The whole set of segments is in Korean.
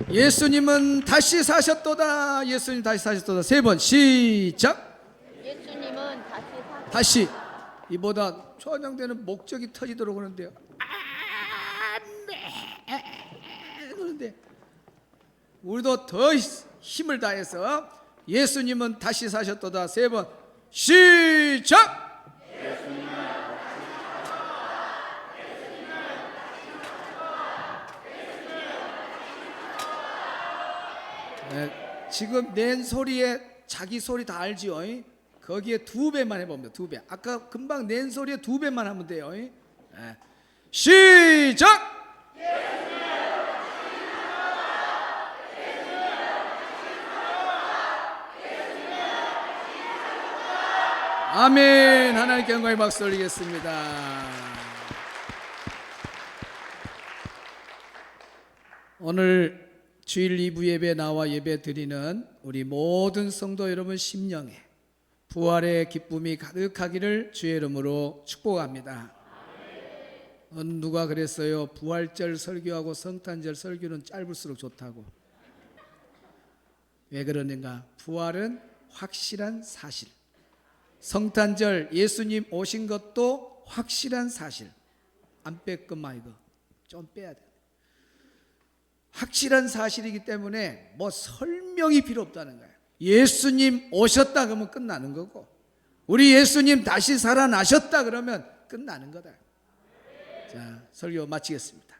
예수님은 다시 사셨도다. 예수님 다시 사셨도다. 세 번 시작. 예수님은 다시. 이보다 찬양되는 목적이 터지도록 하는데요. 아멘. 그런데 우리도 더 힘을 다해서 예수님은 다시 사셨도다. 세 번 시작. 네, 지금 낸 소리에 자기 소리 다 알지요? 거기에 2배만 해봅니다. 2배. 아까 금방 낸 소리에 2배만 하면 돼요. 네. 시작. 아멘. 하나님께 영광의 박수 올리겠습니다. 오늘 주일 2부 예배 나와 예배 드리는 우리 모든 성도 여러분 심령에 부활의 기쁨이 가득하기를 주의 이름으로 축복합니다. 누가 그랬어요? 부활절 설교하고 성탄절 설교는 짧을수록 좋다고. 왜 그러는가? 부활은 확실한 사실, 성탄절 예수님 오신 것도 확실한 사실. 안 뺐건만 이거 좀 빼야 돼. 확실한 사실이기 때문에 뭐 설명이 필요 없다는 거예요. 예수님 오셨다 그러면 끝나는 거고, 우리 예수님 다시 살아나셨다 그러면 끝나는 거다. 자, 설교 마치겠습니다.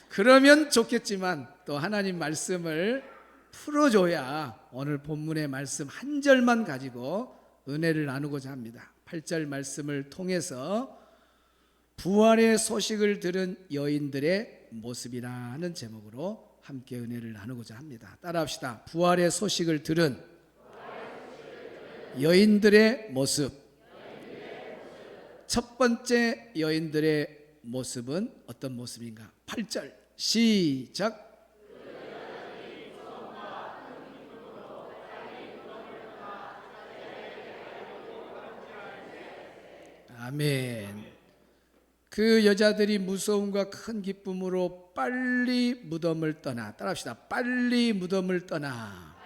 그러면 좋겠지만 또 하나님 말씀을 풀어줘야 오늘 본문의 말씀 한 절만 가지고 은혜를 나누고자 합니다. 8절 말씀을 통해서 부활의 소식을 들은 여인들의 모습이라는 제목으로 함께 은혜를 나누고자 합니다. 따라합시다. 부활의 소식을 들은 여인들의 모습. 첫 번째 여인들의 모습은 어떤 모습인가? 8절 시작. 아멘. 그 여자들이 무서움과 큰 기쁨으로 빨리 무덤을 떠나. 따라합시다. 빨리 무덤을 떠나.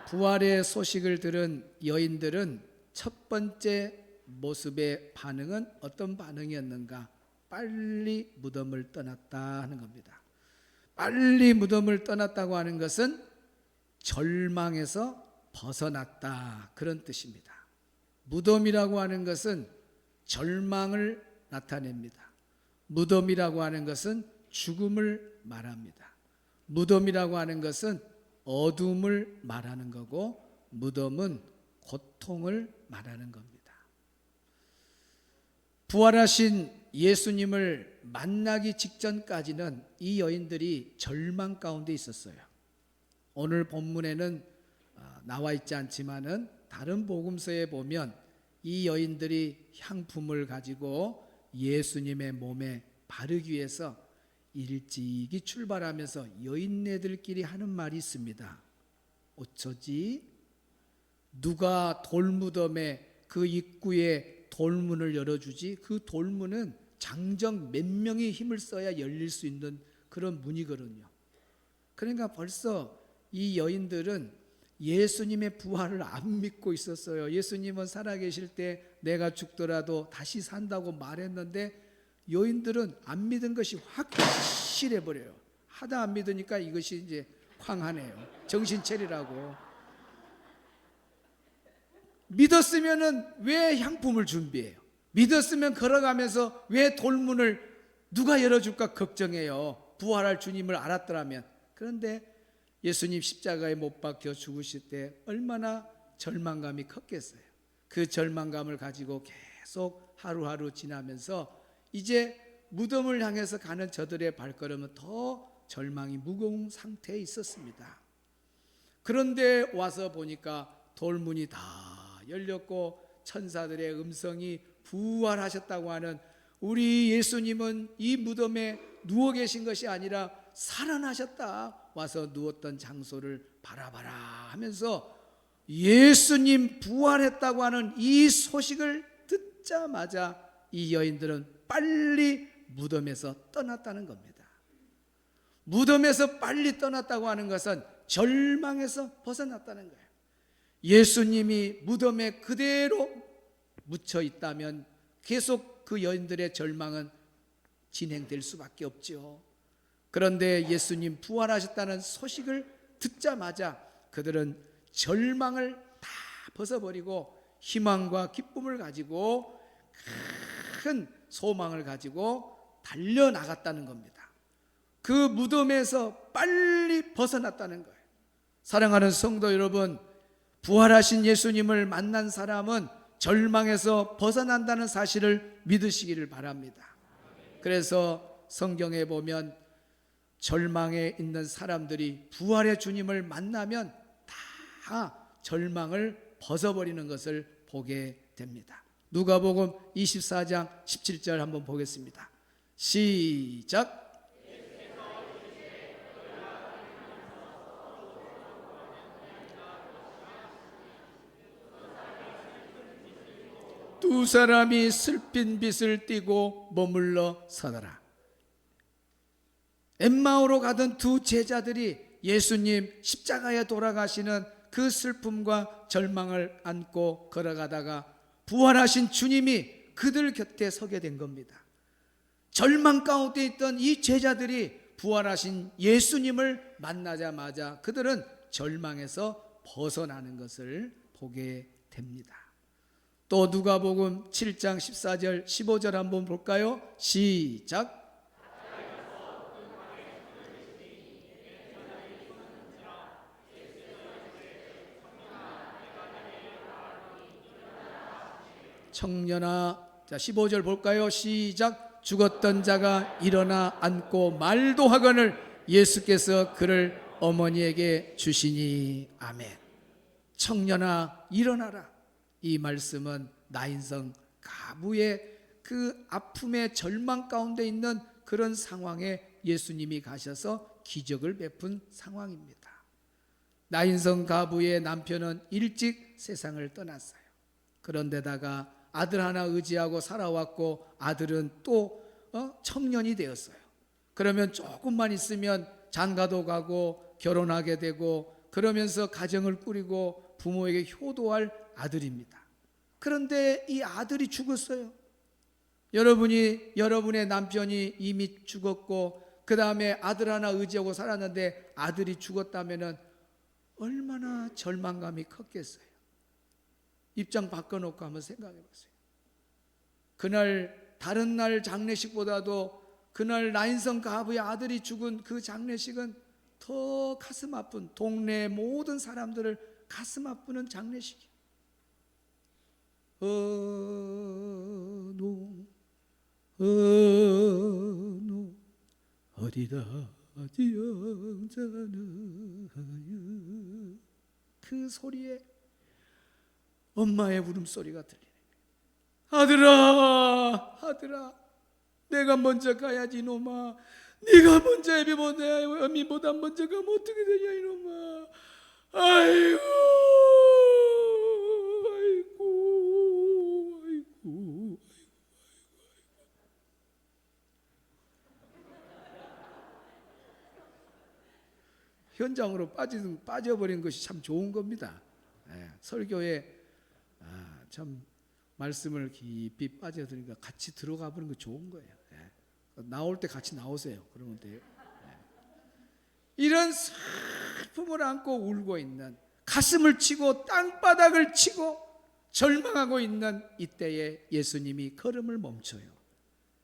부활의 소식을 들은 여인들은 첫 번째 모습의 반응은 어떤 반응이었는가? 빨리 무덤을 떠났다 하는 겁니다. 빨리 무덤을 떠났다고 하는 것은 절망에서 벗어났다, 그런 뜻입니다. 무덤이라고 하는 것은 절망을 나타냅니다. 무덤이라고 하는 것은 죽음을 말합니다. 무덤이라고 하는 것은 어둠을 말하는 거고, 무덤은 고통을 말하는 겁니다. 부활하신 예수님을 만나기 직전까지는 이 여인들이 절망 가운데 있었어요. 오늘 본문에는 나와 있지 않지만은 다른 복음서에 보면 이 여인들이 향품을 가지고 예수님의 몸에 바르기 위해서 일찍이 출발하면서 여인네들끼리 하는 말이 있습니다. 어쩌지? 누가 돌무덤에 그 입구에 돌문을 열어주지? 그 돌문은 장정 몇 명의 힘을 써야 열릴 수 있는 그런 문이거든요. 그러니까 벌써 이 여인들은 예수님의 부활을 안 믿고 있었어요. 예수님은 살아계실 때 내가 죽더라도 다시 산다고 말했는데 여인들은 안 믿은 것이 확실해 버려요. 하다 안 믿으니까 이것이 이제 황하네요. 정신 차리라고. 믿었으면은 왜 향품을 준비해요? 믿었으면 걸어가면서 왜 돌문을 누가 열어줄까 걱정해요. 부활할 주님을 알았더라면. 그런데 예수님 십자가에 못 박혀 죽으실 때 얼마나 절망감이 컸겠어요. 그 절망감을 가지고 계속 하루하루 지나면서 이제 무덤을 향해서 가는 저들의 발걸음은 더 절망이 무거운 상태에 있었습니다. 그런데 와서 보니까 돌문이 다 열렸고 천사들의 음성이 부활하셨다고 하는, 우리 예수님은 이 무덤에 누워 계신 것이 아니라 살아나셨다. 와서 누웠던 장소를 바라봐라 하면서 예수님 부활했다고 하는 이 소식을 듣자마자 이 여인들은 빨리 무덤에서 떠났다는 겁니다. 무덤에서 빨리 떠났다고 하는 것은 절망에서 벗어났다는 거예요. 예수님이 무덤에 그대로 묻혀 있다면 계속 그 여인들의 절망은 진행될 수밖에 없죠. 그런데 예수님 부활하셨다는 소식을 듣자마자 그들은 절망을 다 벗어버리고 희망과 기쁨을 가지고 큰 소망을 가지고 달려나갔다는 겁니다. 그 무덤에서 빨리 벗어났다는 거예요. 사랑하는 성도 여러분, 부활하신 예수님을 만난 사람은 절망에서 벗어난다는 사실을 믿으시기를 바랍니다. 그래서 성경에 보면 절망에 있는 사람들이 부활의 주님을 만나면 다 절망을 벗어버리는 것을 보게 됩니다. 누가복음 24장 17절 한번 보겠습니다. 시작. 두 사람이 슬픈 빛을 띠고 머물러 서더라. 엠마오로 가던 두 제자들이 예수님 십자가에 돌아가시는 그 슬픔과 절망을 안고 걸어가다가 부활하신 주님이 그들 곁에 서게 된 겁니다. 절망 가운데 있던 이 제자들이 부활하신 예수님을 만나자마자 그들은 절망에서 벗어나는 것을 보게 됩니다. 또 누가복음 7장 14절 15절 한번 볼까요? 시작. 청년아, 자 15절 볼까요? 시작. 죽었던 자가 일어나 앉고 말도 하거늘 예수께서 그를 어머니에게 주시니. 아멘. 청년아 일어나라. 이 말씀은 나인성 가부의 그 아픔의 절망 가운데 있는 그런 상황에 예수님이 가셔서 기적을 베푼 상황입니다. 나인성 가부의 남편은 일찍 세상을 떠났어요. 그런데다가 아들 하나 의지하고 살아왔고 아들은 또 청년이 되었어요. 그러면 조금만 있으면 장가도 가고 결혼하게 되고 그러면서 가정을 꾸리고 부모에게 효도할 아들입니다. 그런데 이 아들이 죽었어요. 여러분의 남편이 이미 죽었고 그 다음에 아들 하나 의지하고 살았는데 아들이 죽었다면 얼마나 절망감이 컸겠어요. 입장 바꿔놓고 한번 생각해 보세요. 그날 다른 날 장례식보다도 그날 나인성 가부의 아들이 죽은 그 장례식은 더 가슴 아픈, 동네 모든 사람들을 가슴 아프는 장례식이에요. 어디다 지영자는 그 소리에 엄마의 울음소리가 들리는 거예요. 아들아 내가 먼저 가야지 이놈아. 네가 먼저 애미보다 먼저 가면 어떻게 되냐 이놈아. 아이고. 현장으로 빠져버린 것이 참 좋은 겁니다. 설교에 참 말씀을 깊이 빠져드니까 같이 들어가 보는 거 좋은 거예요. 나올 때 같이 나오세요. 그러면 돼요. 이런 슬픔을 안고 울고 있는, 가슴을 치고 땅바닥을 치고 절망하고 있는 이때에 예수님이 걸음을 멈춰요.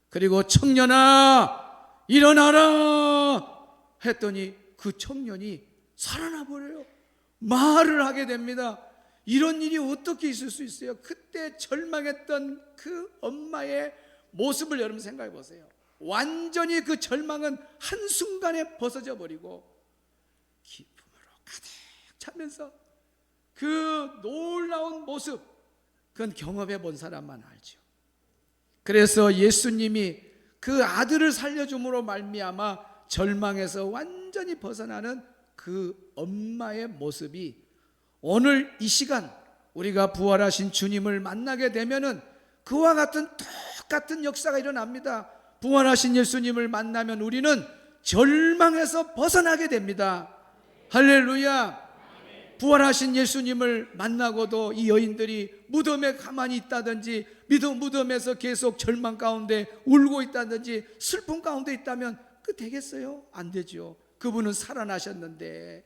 그리고 청년아 일어나라 했더니 그 청년이 살아나 버려요. 말을 하게 됩니다. 이런 일이 어떻게 있을 수 있어요? 그때 절망했던 그 엄마의 모습을 여러분 생각해 보세요. 완전히 그 절망은 한순간에 벗어져 버리고 기쁨으로 가득 차면서 그 놀라운 모습, 그건 경험해 본 사람만 알죠. 그래서 예수님이 그 아들을 살려줌으로 말미암아 절망에서 완전히 벗어나는 그 엄마의 모습이 오늘 이 시간 우리가 부활하신 주님을 만나게 되면은 그와 같은 똑같은 역사가 일어납니다. 부활하신 예수님을 만나면 우리는 절망에서 벗어나게 됩니다. 할렐루야. 부활하신 예수님을 만나고도 이 여인들이 무덤에 가만히 있다든지 무덤에서 계속 절망 가운데 울고 있다든지 슬픔 가운데 있다면 그 되겠어요? 안 되죠. 그분은 살아나셨는데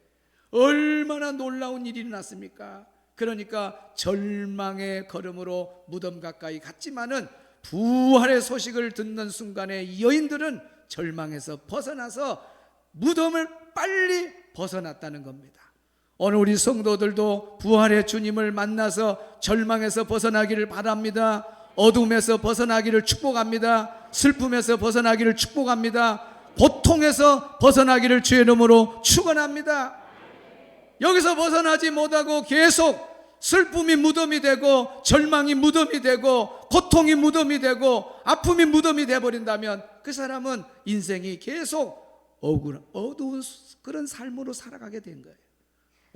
얼마나 놀라운 일이 일어났습니까? 그러니까 절망의 걸음으로 무덤 가까이 갔지만은 부활의 소식을 듣는 순간에 이 여인들은 절망에서 벗어나서 무덤을 빨리 벗어났다는 겁니다. 오늘 우리 성도들도 부활의 주님을 만나서 절망에서 벗어나기를 바랍니다. 어둠에서 벗어나기를 축복합니다. 슬픔에서 벗어나기를 축복합니다. 고통에서 벗어나기를 주의 이름으로 축원합니다. 여기서 벗어나지 못하고 계속 슬픔이 무덤이 되고 절망이 무덤이 되고 고통이 무덤이 되고 아픔이 무덤이 되어버린다면 그 사람은 인생이 계속 어두운 그런 삶으로 살아가게 된 거예요.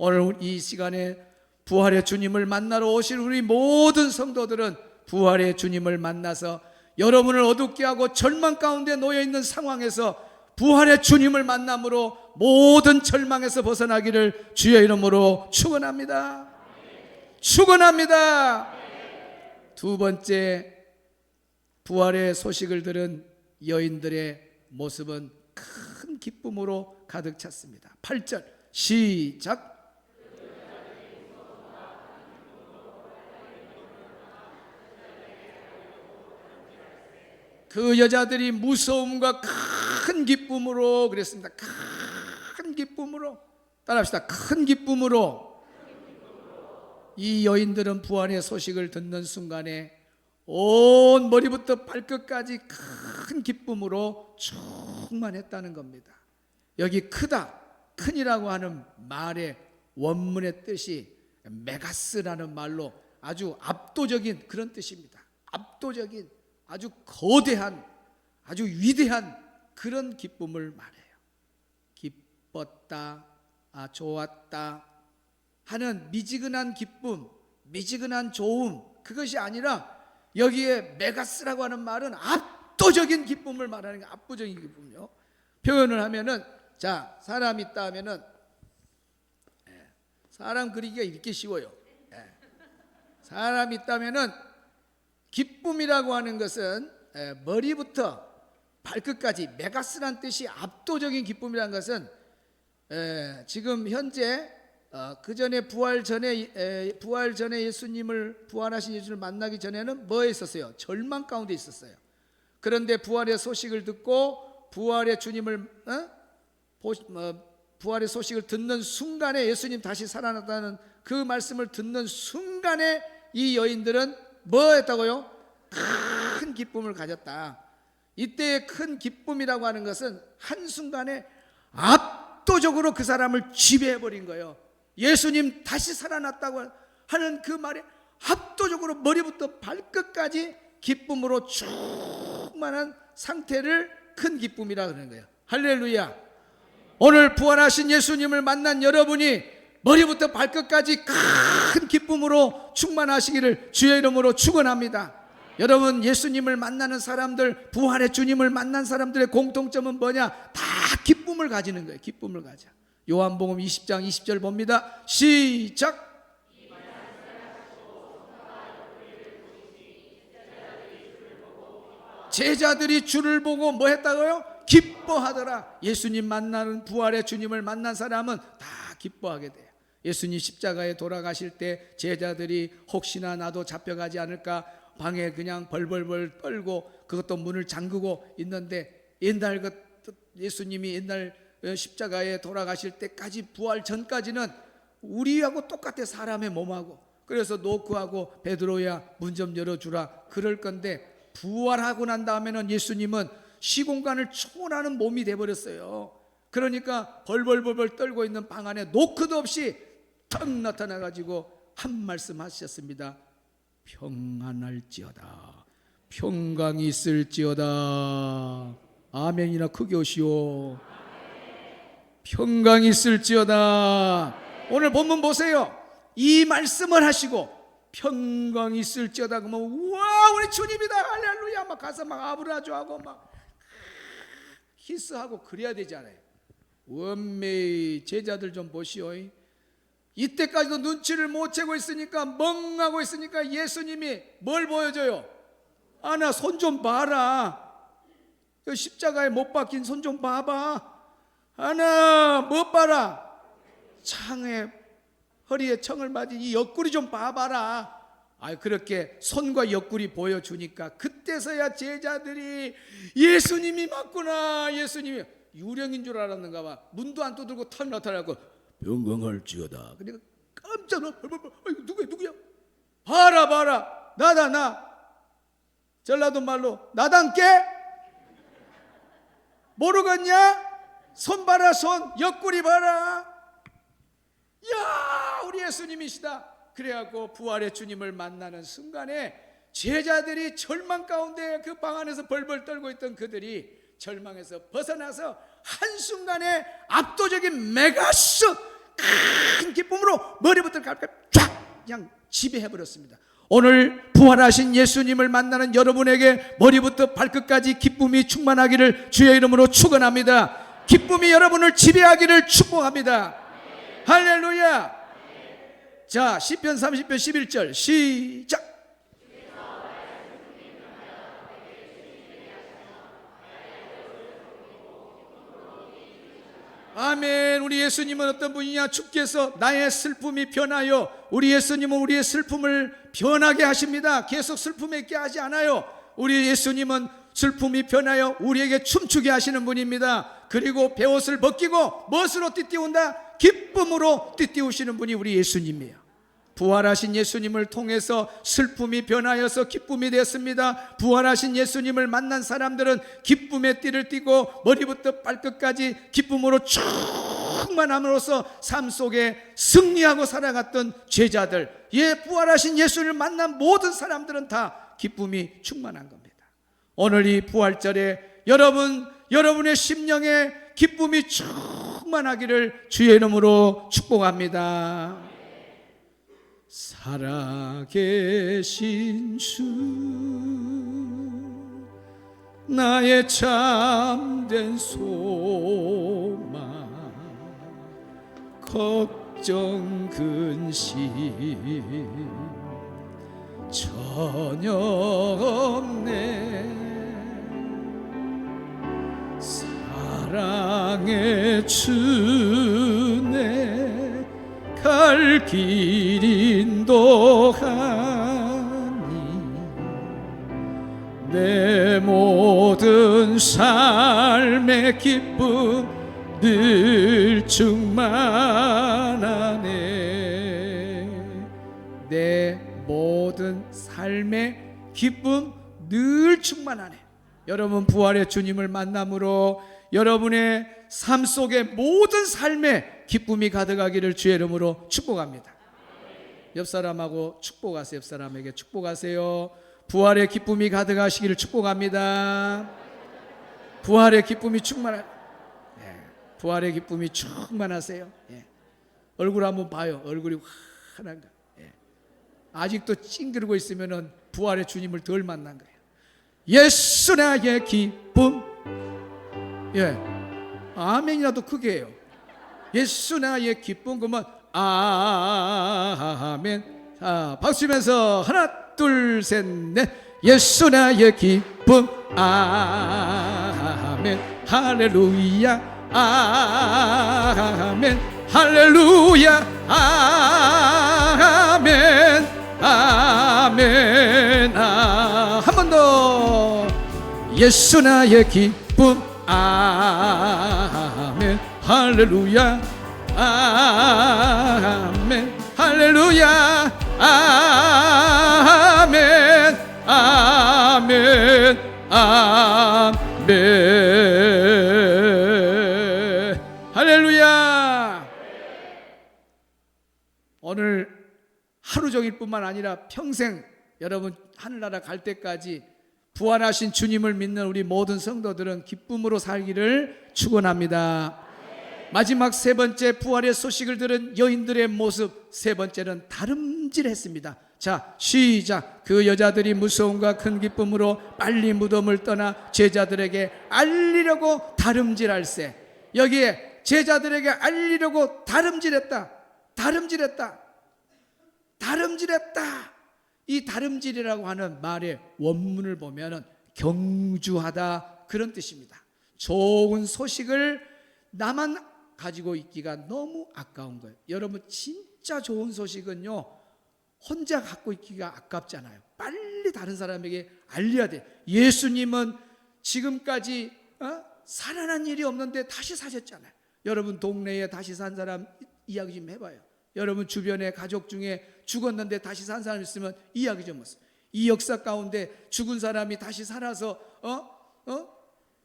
오늘 이 시간에 부활의 주님을 만나러 오실 우리 모든 성도들은 부활의 주님을 만나서 여러분을 어둡게 하고 절망 가운데 놓여있는 상황에서 부활의 주님을 만남으로 모든 절망에서 벗어나기를 주의 이름으로 축원합니다. 축원합니다. 두 번째, 부활의 소식을 들은 여인들의 모습은 큰 기쁨으로 가득 찼습니다. 8절 시작. 그 여자들이 무서움과 큰 기쁨으로 그랬습니다. 큰 기쁨으로 따라합시다. 큰 기쁨으로. 이 여인들은 부활의 소식을 듣는 순간에 온 머리부터 발끝까지 큰 기쁨으로 충만했다는 겁니다. 여기 크다, 큰이라고 하는 말의 원문의 뜻이 메가스라는 말로 아주 압도적인 그런 뜻입니다. 압도적인, 아주 거대한, 아주 위대한 그런 기쁨을 말해요. 기뻤다, 좋았다 하는 미지근한 기쁨, 미지근한 좋음, 그것이 아니라 여기에 메가스라고 하는 말은 압도적인 기쁨을 말하는 거예요. 압도적인 기쁨이요. 표현을 하면은, 자, 사람 있다 하면은 사람 그리기가 이렇게 쉬워요. 사람 있다면은 기쁨이라고 하는 것은 머리부터 발끝까지, 메가스란 뜻이 압도적인 기쁨이라는 것은 지금 현재 그 전에 부활 전에 예수님을, 부활하신 예수님을 만나기 전에는 뭐에 있었어요? 절망 가운데 있었어요. 그런데 부활의 소식을 듣고 부활의 주님을 부활의 소식을 듣는 순간에, 예수님 다시 살아났다는 그 말씀을 듣는 순간에 이 여인들은 뭐 했다고요? 큰 기쁨을 가졌다. 이때의 큰 기쁨이라고 하는 것은 한순간에 압도적으로 그 사람을 지배해버린 거예요. 예수님 다시 살아났다고 하는 그 말에 압도적으로 머리부터 발끝까지 기쁨으로 충만한 상태를 큰 기쁨이라 그러는 거예요. 할렐루야. 오늘 부활하신 예수님을 만난 여러분이 머리부터 발끝까지 큰 기쁨으로 충만하시기를 주의 이름으로 축원합니다. 여러분, 예수님을 만나는 사람들, 부활의 주님을 만난 사람들의 공통점은 뭐냐? 다 기쁨을 가지는 거예요. 기쁨을 가져. 요한복음 20장 20절 봅니다. 시작. 제자들이 주를 보고 뭐 했다고요? 기뻐하더라. 예수님 만나는, 부활의 주님을 만난 사람은 다 기뻐하게 돼요. 예수님 십자가에 돌아가실 때 제자들이 혹시나 나도 잡혀가지 않을까 방에 그냥 벌벌벌 떨고, 그것도 문을 잠그고 있는데, 옛날 예수님이 옛날 십자가에 돌아가실 때까지, 부활 전까지는 우리하고 똑같아, 사람의 몸하고. 그래서 노크하고 베드로야 문 좀 열어주라 그럴 건데, 부활하고 난 다음에는 예수님은 시공간을 초월하는 몸이 돼버렸어요. 그러니까 벌벌벌벌 떨고 있는 방 안에 노크도 없이 탁 나타나가지고 한 말씀 하셨습니다. 평안할지어다, 평강이 있을지어다. 아멘이나 크게 오시오. 평강이 있을지어다. 오늘 본문 보세요. 이 말씀을 하시고 평강이 있을지어다 그러면, 우와, 우리 주님이다, 할렐루야, 막 가서 막 아브라조하고 막 키스하고 그래야 되잖아요. 원메이 제자들 좀 보시오. 이때까지도 눈치를 못 채고 있으니까, 멍하고 있으니까 예수님이 뭘 보여줘요? 나 손 좀 봐라. 십자가에 못 박힌 손 좀 봐봐. 못 봐라. 창에, 허리에 청을 맞은 이 옆구리 좀 봐봐라. 그렇게 손과 옆구리 보여주니까 그때서야 제자들이 예수님이 맞구나. 예수님이 유령인 줄 알았는가 봐. 문도 안 두들고 털 나타나고 병강할지어다. 그러니까 깜짝 놀라. 누구야? 봐라. 나다, 나. 전라도 말로 나단께 모르겠냐? 손 봐라, 손. 옆구리 봐라. 야, 우리 예수님이시다. 그래갖고 부활의 주님을 만나는 순간에 제자들이 절망 가운데 그 방 안에서 벌벌 떨고 있던 그들이 절망에서 벗어나서 한순간에 압도적인 메가스 큰 기쁨으로 머리부터 발끝까지 쫙 그냥 지배해버렸습니다. 오늘 부활하신 예수님을 만나는 여러분에게 머리부터 발끝까지 기쁨이 충만하기를 주의 이름으로 축원합니다. 기쁨이 여러분을 지배하기를 축복합니다. 할렐루야. 자, 시편 30편 11절 시작. 아멘. 우리 예수님은 어떤 분이냐? 주께서 나의 슬픔이 변하여, 우리 예수님은 우리의 슬픔을 변하게 하십니다. 계속 슬픔에 있게 하지 않아요. 우리 예수님은 슬픔이 변하여 우리에게 춤추게 하시는 분입니다. 그리고 베옷을 벗기고 무엇으로 띠띠운다? 기쁨으로 띠띠우시는 분이 우리 예수님이에요. 부활하신 예수님을 통해서 슬픔이 변하여서 기쁨이 되었습니다. 부활하신 예수님을 만난 사람들은 기쁨의 띠를 띠고 머리부터 발끝까지 기쁨으로 충만함으로써 삶 속에 승리하고 살아갔던 제자들, 부활하신 예수님을 만난 모든 사람들은 다 기쁨이 충만한 겁니다. 오늘 이 부활절에 여러분의 심령에 기쁨이 충만하기를 주의 이름으로 축복합니다. 살아계신 주, 나의 참된 소망, 걱정 근심 전혀 없네. 사랑의 주네 갈 길 인도하니 내 모든 삶의 기쁨 늘 충만하네. 내 모든 삶의 기쁨 늘 충만하네. 여러분 부활의 주님을 만남으로 여러분의 삶 속에 모든 삶에 기쁨이 가득하기를 주의 이름으로 축복합니다. 옆 사람하고 축복하세요. 옆 사람에게 축복하세요. 부활의 기쁨이 가득하시기를 축복합니다. 부활의 기쁨이 부활의 기쁨이 충만하세요. 얼굴 한번 봐요. 얼굴이 환한가. 아직도 찡그리고 있으면은 부활의 주님을 덜 만난 거예요. 예수 나의 기쁨. 아멘이라도 크게 해요. 예수 나의 기쁨. 그러면 아멘. 박수 치면서 하나 둘 셋 넷. 예수 나의 기쁨. 아멘. 할렐루야. 아멘. 할렐루야. 아멘. 아멘. 한 번 더. 예수 나의 기쁨. 아멘. 할렐루야. 아멘. 할렐루야. 아멘. 아멘. 아멘. 할렐루야. 오늘 하루 종일뿐만 아니라 평생 여러분 하늘나라 갈 때까지 부활하신 주님을 믿는 우리 모든 성도들은 기쁨으로 살기를 축원합니다. 마지막 세 번째 부활의 소식을 들은 여인들의 모습, 세 번째는 다름질했습니다. 자, 시작. 그 여자들이 무서움과 큰 기쁨으로 빨리 무덤을 떠나 제자들에게 알리려고 다름질할세. 여기에 제자들에게 알리려고 다름질했다. 이 다름질이라고 하는 말의 원문을 보면은 경주하다, 그런 뜻입니다. 좋은 소식을 나만 가지고 있기가 너무 아까운 거예요. 여러분, 진짜 좋은 소식은요, 혼자 갖고 있기가 아깝잖아요. 빨리 다른 사람에게 알려야 돼. 예수님은 지금까지 살아난 일이 없는데 다시 사셨잖아요. 여러분 동네에 다시 산 사람 이야기 좀 해봐요. 여러분 주변에 가족 중에 죽었는데 다시 산 사람 있으면 이야기 좀 해보세요. 이 역사 가운데 죽은 사람이 다시 살아서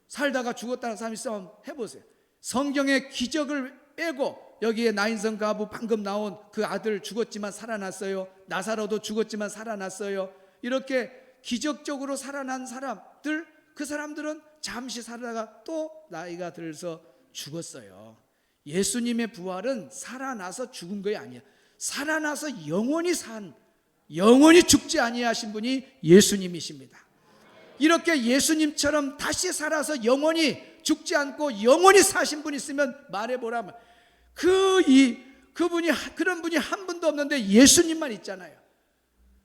살다가 죽었다는 사람이 있으면 해보세요. 성경의 기적을 빼고 여기에 나인성 가부 방금 나온 그 아들 죽었지만 살아났어요. 나사로도 죽었지만 살아났어요. 이렇게 기적적으로 살아난 사람들, 그 사람들은 잠시 살다가 또 나이가 들어서 죽었어요. 예수님의 부활은 살아나서 죽은 것이 아니에요. 살아나서 영원히 죽지 아니하신 분이 예수님이십니다. 이렇게 예수님처럼 다시 살아서 영원히 죽지 않고 영원히 사신 분이 있으면 말해보라면 그런 분이 한 분도 없는데 예수님만 있잖아요.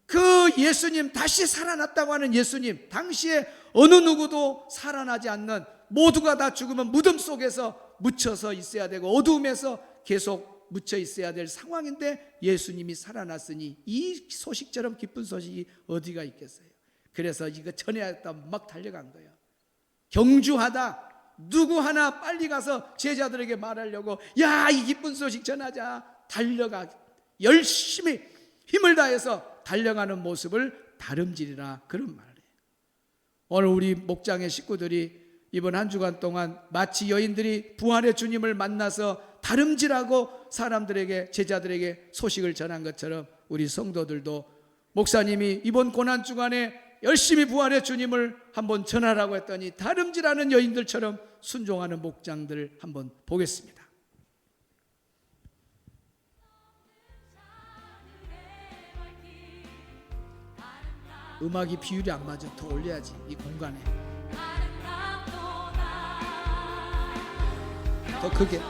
그 예수님, 다시 살아났다고 하는 예수님, 당시에 어느 누구도 살아나지 않는, 모두가 다 죽으면 무덤 속에서 묻혀서 있어야 되고 어두움에서 계속 묻혀 있어야 될 상황인데 예수님이 살아났으니 이 소식처럼 기쁜 소식이 어디가 있겠어요. 그래서 이거 전해야겠다 막 달려간 거예요. 경주하다. 누구 하나 빨리 가서 제자들에게 말하려고, 야, 이 기쁜 소식 전하자. 달려가 열심히 힘을 다해서 달려가는 모습을 다름질이라, 그런 말이에요. 오늘 우리 목장의 식구들이 이번 한 주간 동안 마치 여인들이 부활의 주님을 만나서 다름질하고 사람들에게, 제자들에게 소식을 전한 것처럼 우리 성도들도 목사님이 이번 고난 주간에 열심히 부활의 주님을 한번 전하라고 했더니 다름질하는 여인들처럼 순종하는 목장들 한번 보겠습니다. 음악이 비율이 안 맞아. 더 올려야지, 이 공간에. 더 크게.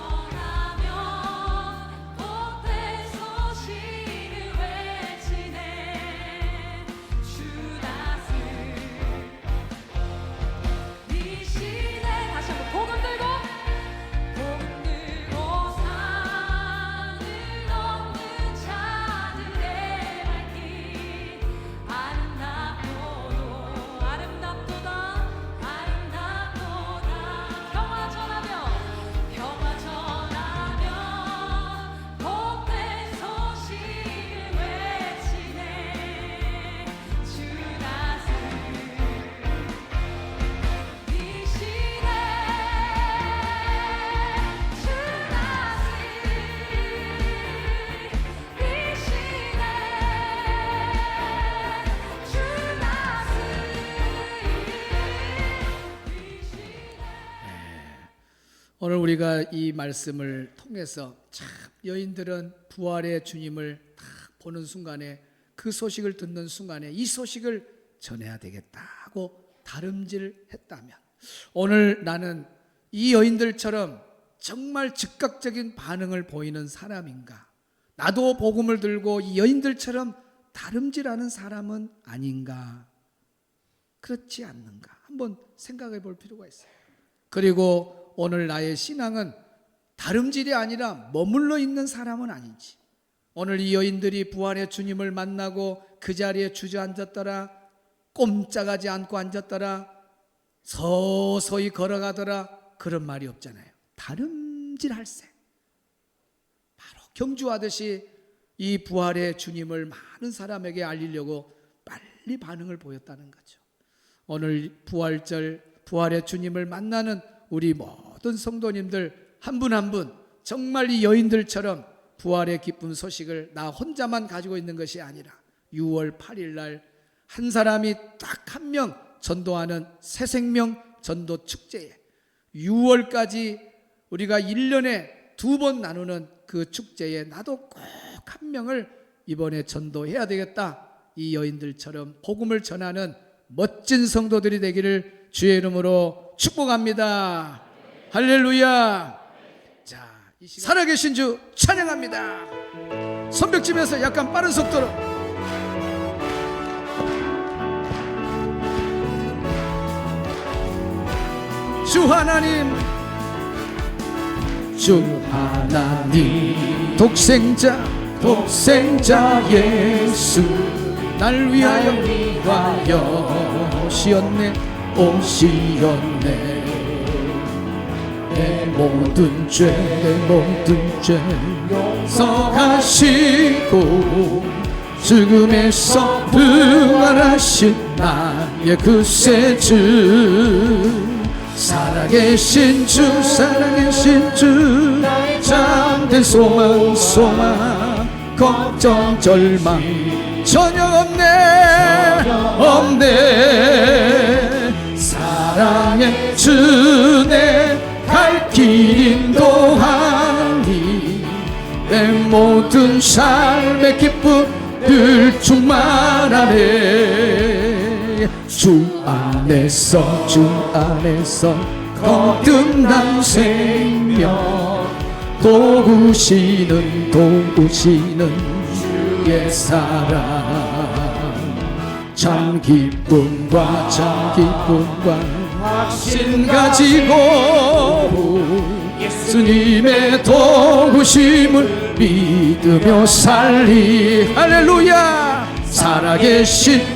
오늘 우리가 이 말씀을 통해서 참 여인들은 부활의 주님을 딱 보는 순간에, 그 소식을 듣는 순간에 이 소식을 전해야 되겠다 하고 다름질했다면, 오늘 나는 이 여인들처럼 정말 즉각적인 반응을 보이는 사람인가? 나도 복음을 들고 이 여인들처럼 다름질하는 사람은 아닌가? 그렇지 않는가? 한번 생각해 볼 필요가 있어요. 그리고 오늘 나의 신앙은 다름질이 아니라 머물러 있는 사람은 아닌지, 오늘 이 여인들이 부활의 주님을 만나고 그 자리에 주저앉았더라, 꼼짝하지 않고 앉았더라, 서서히 걸어가더라, 그런 말이 없잖아요. 다름질할세. 바로 경주하듯이 이 부활의 주님을 많은 사람에게 알리려고 빨리 반응을 보였다는 거죠. 오늘 부활절, 부활의 주님을 만나는 우리 모든 성도님들 한 분 한 분 정말 이 여인들처럼 부활의 기쁜 소식을 나 혼자만 가지고 있는 것이 아니라 6월 8일 날 한 사람이 딱 한 명 전도하는 새 생명 전도 축제에, 6월까지 우리가 1년에 2번 나누는 그 축제에 나도 꼭 한 명을 이번에 전도해야 되겠다, 이 여인들처럼 복음을 전하는 멋진 성도들이 되기를 주의 이름으로 축복합니다. 할렐루야. 자, 이 시간 살아계신 주 찬양합니다. 손뼉치면서 약간 빠른 속도로. 주 하나님, 주 하나님, 독생자 예수, 날 위하여 오시었네. 내 모든 죄 용서하시고 죽음에서 부활하신 나의 구세주, 살아계신 주 참된 소망 걱정 절망 전혀 없네. 사랑의 주내 갈 길 인도하니 내 모든 삶의 기쁨들 충만하네. 주 안에서 거듭난 생명, 도우시는 주의 사랑, 참 기쁨과 확신 가지고 예수님의 도우심을 믿으며 살리. 할렐루야.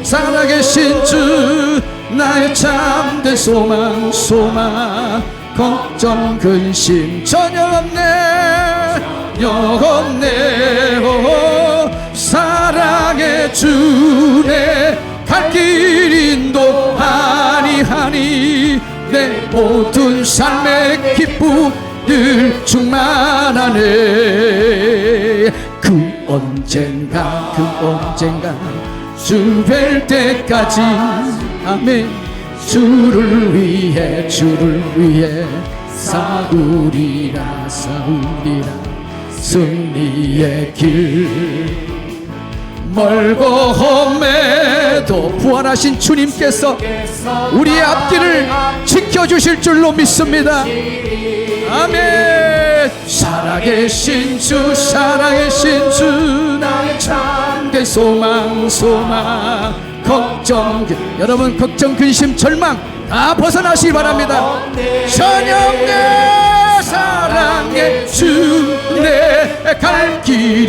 살아계신 주, 나의 참된 소망 걱정 근심 전혀 없네. 사랑의 주내 갈 길 인도하니 내 모든 삶의 기쁨들 충만하네. 그 언젠가 주 뵐 때까지 아멘. 주를 위해 싸우리라 승리의 길. 멀고 험해도 부활하신 주님께서 우리의 앞길을 지켜주실 줄로 믿습니다. 아멘. 살아계신 주 나의 참된 소망 걱정, 여러분 걱정 근심 절망 다 벗어나시기 바랍니다. 전혀 없네. 사랑의 주 내 갈 길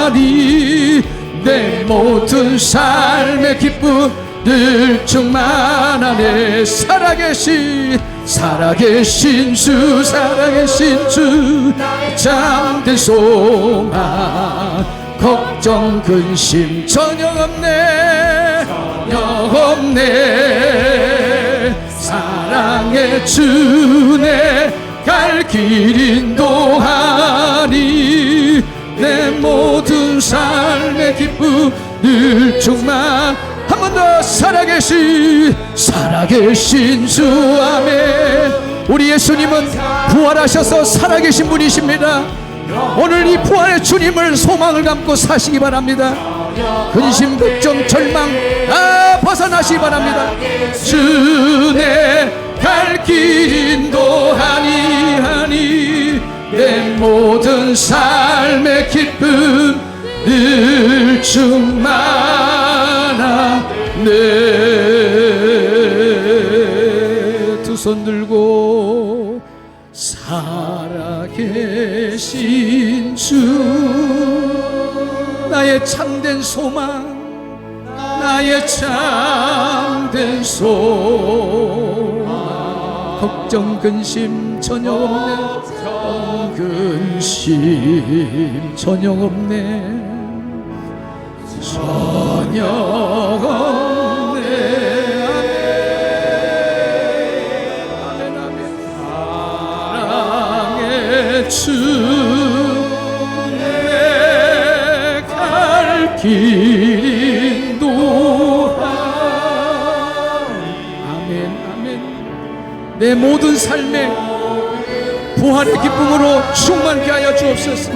인도하니 내 모든 삶의 기쁨들 충만하네. 살아계신 주 참된 소망 걱정 근심 전혀 없네. 사랑의 주내 갈 길 인도하니 내 모든 삶의 기쁨 늘 충만. 한 번 더. 살아계신 주. 아멘. 우리 예수님은 부활하셔서 살아계신 분이십니다. 오늘 이 부활의 주님을 소망을 담고 사시기 바랍니다. 근심 걱정 절망 다 벗어나시기 바랍니다. 주내 갈 길 인도하니 내 모든 삶의 기쁨 늘 충만하네. 두 손 들고 살아계신 주, 나의 참된 소망 걱정 근심 전혀 없네. 사랑의 주내 갈 길 인도하니. 아멘. 내 모든 삶에 부활의 기쁨으로 충만케 하여 주옵소서.